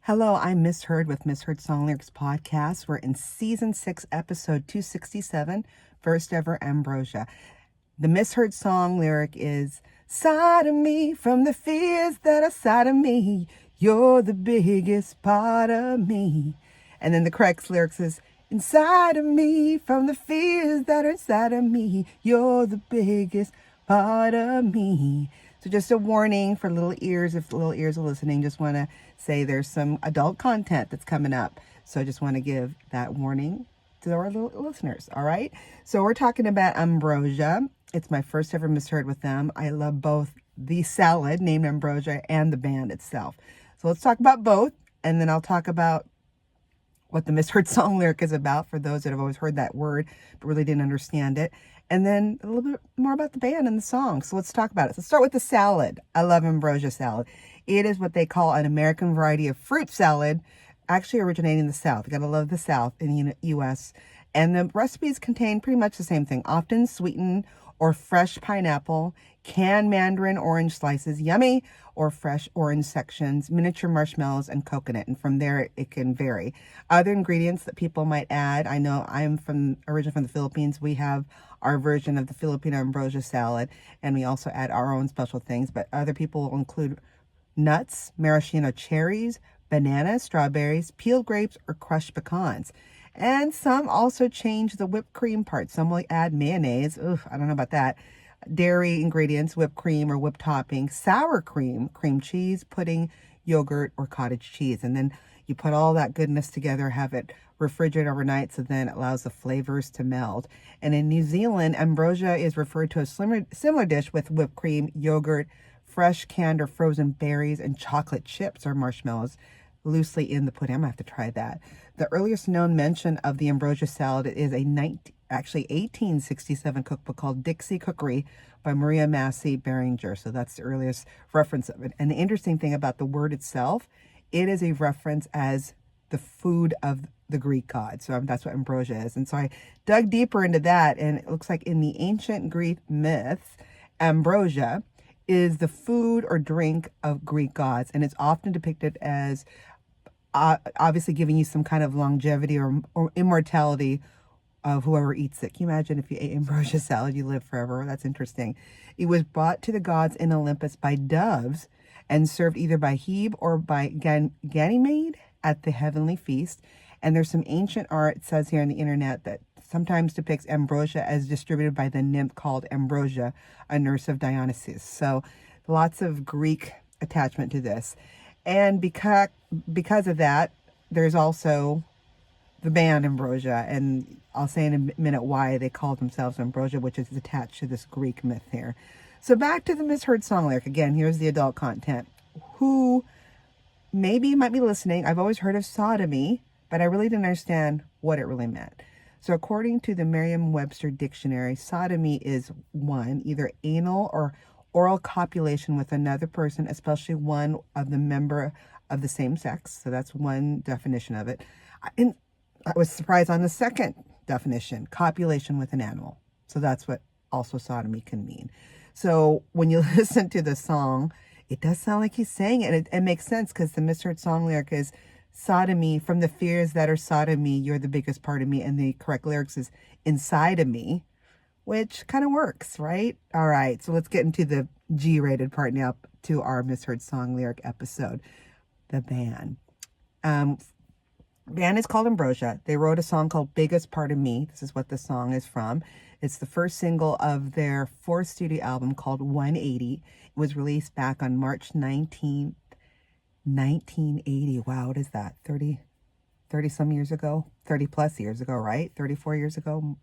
Hello, I'm Miss Heard with Miss Heard Song Lyrics Podcast. We're in Season 6, Episode 267, first ever Ambrosia. The Miss Heard song lyric is, "Side of me from the fears that are side of me. You're the biggest part of me." And then the correct lyrics is, "Inside of me from the fears that are inside of me. You're the biggest part of me." So just a warning for little ears, if little ears are listening, just want to say there's some adult content that's coming up. So I just want to give that warning to our little listeners, all right? So we're talking about Ambrosia. It's my first ever misheard with them. I love both the salad named Ambrosia and the band itself. So let's talk about both, and then I'll talk about what the misheard song lyric is about for those that have always heard that word but really didn't understand it. And then a little bit more about the band and the song. So let's talk about it. So let's start with the salad. I love Ambrosia salad. It is what they call an American variety of fruit salad, actually originating in the South. You gotta love the South in the U.S. And the recipes contain pretty much the same thing, often sweetened or fresh pineapple, canned mandarin orange slices, yummy, or fresh orange sections, miniature marshmallows, and coconut. And from there, it can vary. Other ingredients that people might add, I know I'm originally from the Philippines. We have our version of the Filipino Ambrosia salad, and we also add our own special things. But other people will include nuts, maraschino cherries, bananas, strawberries, peeled grapes, or crushed pecans. And some also change the whipped cream part. Some will add mayonnaise. Ugh, I don't know about that. Dairy ingredients, whipped cream or whipped topping, sour cream, cream cheese, pudding, yogurt, or cottage cheese. And then you put all that goodness together, have it refrigerate overnight, so then it allows the flavors to meld. And in New Zealand, Ambrosia is referred to a similar dish with whipped cream, yogurt, fresh canned or frozen berries, and chocolate chips or marshmallows loosely in the pudding. I'm gonna have to try that. The earliest known mention of the Ambrosia salad is a 1867 cookbook called Dixie Cookery by Maria Massey Beringer. So that's the earliest reference of it. And the interesting thing about the word itself, it is a reference as the food of the Greek god. So that's what Ambrosia is. And so I dug deeper into that, and it looks like in the ancient Greek myths, Ambrosia is the food or drink of Greek gods, and it's often depicted as obviously giving you some kind of longevity or immortality of whoever eats it. Can you imagine if you ate Ambrosia salad, you live forever? That's interesting. It was brought to the gods in Olympus by doves and served either by Hebe or by Ganymede at the heavenly feast. And there's some ancient art, it says here on the internet, that sometimes depicts Ambrosia as distributed by the nymph called Ambrosia, a nurse of Dionysus. So lots of Greek attachment to this. And because of that, there's also the band Ambrosia, and I'll say in a minute why they call themselves Ambrosia, which is attached to this Greek myth here. So back to the misheard song lyric. Again, here's the adult content. Who maybe might be listening, I've always heard of sodomy, but I really didn't understand what it really meant. So according to the Merriam-Webster dictionary, sodomy is one, either anal or oral copulation with another person, especially one of the member of the same sex. So that's one definition of it. And I was surprised on the second definition, copulation with an animal. So that's what also sodomy can mean. So when you listen to the song, it does sound like he's saying it. It makes sense because the misheard song lyric is, "Sodomy, from the fears that are sodomy, you're the biggest part of me." And the correct lyrics is, "Inside of me," which kind of works, right? All right, so let's get into the G-rated part now to our misheard song lyric episode. The band. Band is called Ambrosia. They wrote a song called "Biggest Part of Me." This is what the song is from. It's the first single of their fourth studio album called 180. It was released back on March 19th, 1980. Wow, what is that? 30 some years ago? 30 plus years ago, right? 34 years ago?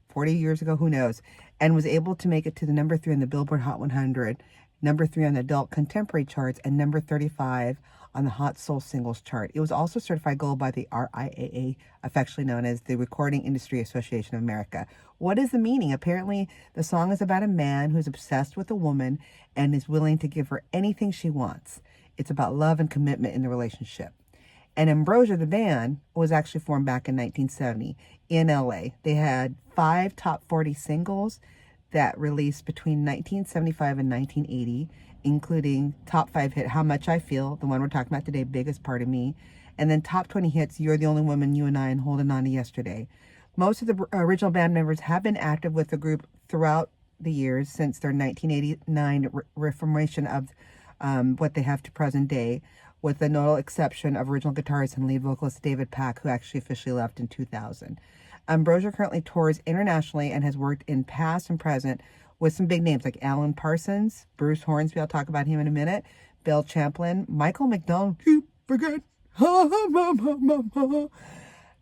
40 years ago, who knows, and was able to make it to the number 3 on the Billboard Hot 100, number 3 on the Adult Contemporary charts, and number 35 on the Hot Soul Singles chart. It was also certified gold by the RIAA, affectionately known as the Recording Industry Association of America. What is the meaning? Apparently, the song is about a man who's obsessed with a woman and is willing to give her anything she wants. It's about love and commitment in the relationship. And Ambrosia, the band, was actually formed back in 1970 in LA. They had 5 top 40 singles that released between 1975 and 1980. including top 5 hit How Much I Feel, the one we're talking about today, Biggest Part of Me, and then top 20 hits You're the Only Woman, You and I, and Holding On to Yesterday. Most of the original band members have been active with the group throughout the years since their 1989 reformation of what they have to present day, with the notable exception of original guitarist and lead vocalist David Pack, who actually officially left in 2000. Ambrosia currently tours internationally and has worked in past and present with some big names like Alan Parsons, Bruce Hornsby, I'll talk about him in a minute, Bill Champlin, Michael McDonald, keep forget,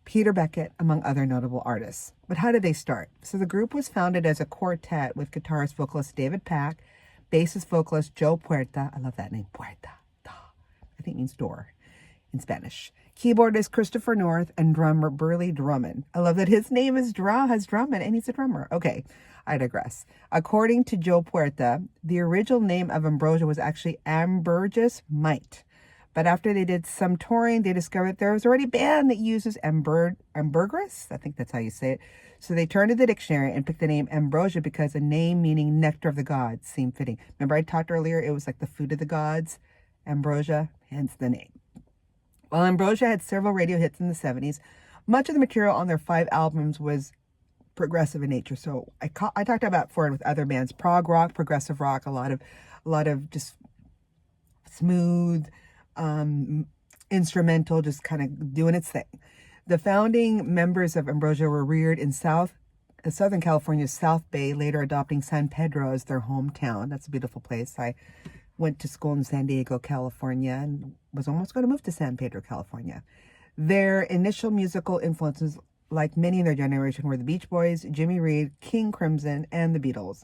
Peter Beckett, among other notable artists. But how did they start? So the group was founded as a quartet with guitarist vocalist David Pack, bassist vocalist Joe Puerta, I love that name, Puerta, I think it means door in Spanish, keyboardist Christopher North, and drummer Burley Drummond. I love that his name is has Drummond and he's a drummer. Okay, I digress. According to Joe Puerta, the original name of Ambrosia was actually Ambergris Might. But after they did some touring, they discovered there was already a band that uses ambergris. I think that's how you say it. So they turned to the dictionary and picked the name Ambrosia because a name meaning nectar of the gods seemed fitting. Remember I talked earlier, it was like the food of the gods, Ambrosia, hence the name. While Ambrosia had several radio hits in the 70s, much of the material on their 5 albums was progressive in nature. So I talked about before with other bands, prog rock, progressive rock, a lot of just smooth, instrumental, just kind of doing its thing. The founding members of Ambrosia were reared in Southern California's South Bay, later adopting San Pedro as their hometown. That's a beautiful place. I went to school in San Diego, California, and was almost going to move to San Pedro, California. Their initial musical influences, like many in their generation, were the Beach Boys, Jimmy Reed, King Crimson, and the Beatles.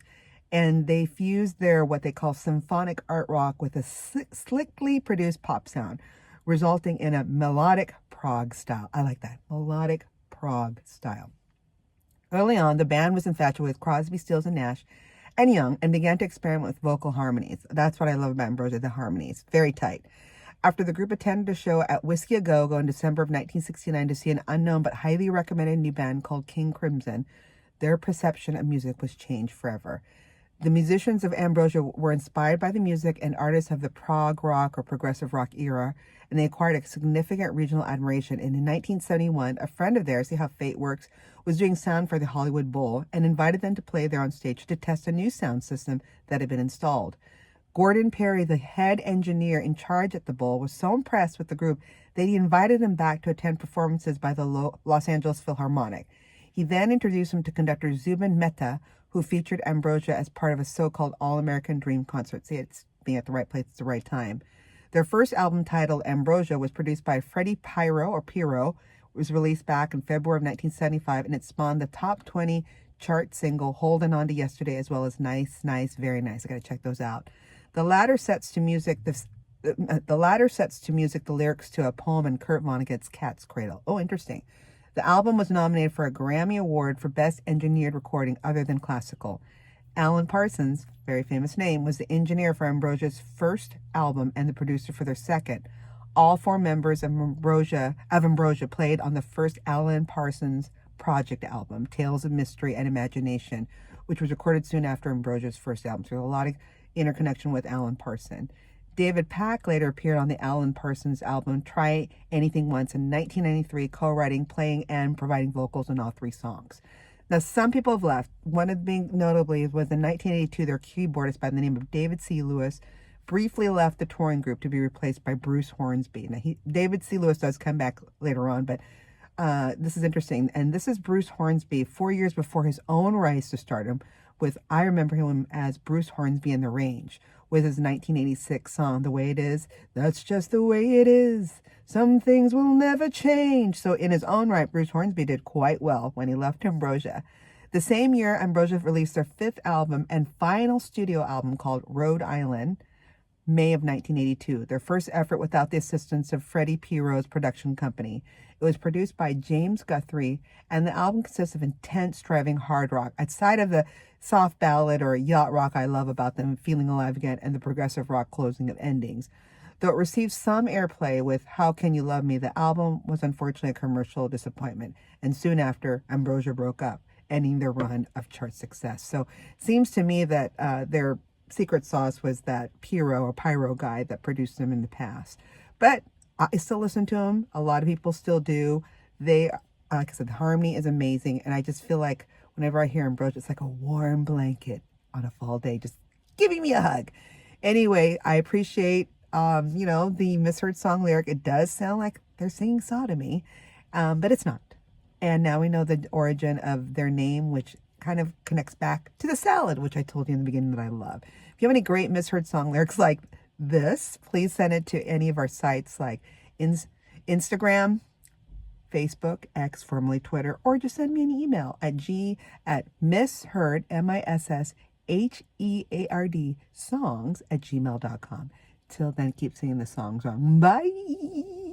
And they fused their what they call symphonic art rock with a slickly produced pop sound, resulting in a melodic prog style. I like that, melodic prog style. Early on, the band was infatuated with Crosby, Stills, and Nash and Young, and began to experiment with vocal harmonies. That's what I love about Ambrosia, the harmonies, very tight. After the group attended a show at Whiskey A Go-Go in December of 1969 to see an unknown but highly recommended new band called King Crimson, their perception of music was changed forever. The musicians of Ambrosia were inspired by the music and artists of the prog rock or progressive rock era, and they acquired a significant regional admiration. And in 1971, a friend of theirs, see how fate works, was doing sound for the Hollywood Bowl and invited them to play there on stage to test a new sound system that had been installed. Gordon Perry, the head engineer in charge at the Bowl, was so impressed with the group that he invited them back to attend performances by the Los Angeles Philharmonic. He then introduced him to conductor Zubin Mehta, who featured Ambrosia as part of a so-called All-American Dream concert. See, it's being at the right place at the right time. Their first album, titled Ambrosia, was produced by Freddie Pyro. It was released back in February of 1975, and it spawned the top 20 chart single, Holding On to Yesterday, as well as Nice, Nice, Very Nice. I got to check those out. The latter sets to music the lyrics to a poem in Kurt Vonnegut's Cat's Cradle. Oh, interesting. The album was nominated for a Grammy Award for Best Engineered Recording Other Than Classical. Alan Parsons, very famous name, was the engineer for Ambrosia's first album and the producer for their second. All 4 members of Ambrosia played on the first Alan Parsons project album, Tales of Mystery and Imagination, which was recorded soon after Ambrosia's first album. So there's a lot of interconnection with Alan Parsons. David Pack later appeared on the Alan Parsons album Try Anything Once in 1993, co-writing, playing, and providing vocals on all 3 songs. Now, some people have left. One of them notably was in 1982, their keyboardist by the name of David C. Lewis briefly left the touring group to be replaced by Bruce Hornsby. Now, David C. Lewis does come back later on, but this is interesting. And this is Bruce Hornsby 4 years before his own rise to stardom with, I remember him as Bruce Hornsby in the Range, with his 1986 song, The Way It Is. That's just the way it is. Some things will never change. So in his own right, Bruce Hornsby did quite well when he left Ambrosia. The same year, Ambrosia released their 5th album and final studio album called Rhode Island, May of 1982, their first effort without the assistance of Freddie Pyro's production company. It was produced by James Guthrie, and the album consists of intense, driving hard rock, outside of the soft ballad or yacht rock I love about them, Feeling Alive Again, and the progressive rock closing of endings. Though it received some airplay with How Can You Love Me, the album was unfortunately a commercial disappointment, and soon after, Ambrosia broke up, ending their run of chart success. So it seems to me that their secret sauce was that pyro guy that produced them in the past. But I still listen to them. A lot of people still do. They, like I said, the harmony is amazing. And I just feel like whenever I hear Ambrosia, it's like a warm blanket on a fall day, just giving me a hug. Anyway, I appreciate, the misheard song lyric. It does sound like they're singing sodomy, but it's not. And now we know the origin of their name, which kind of connects back to the salad, which I told you in the beginning that I love. If you have any great misheard song lyrics like this, please send it to any of our sites like Instagram, Facebook, X, formerly Twitter, or just send me an email at misheard, MISSHEARD songs @gmail.com. Till then, keep singing the songs wrong. Bye.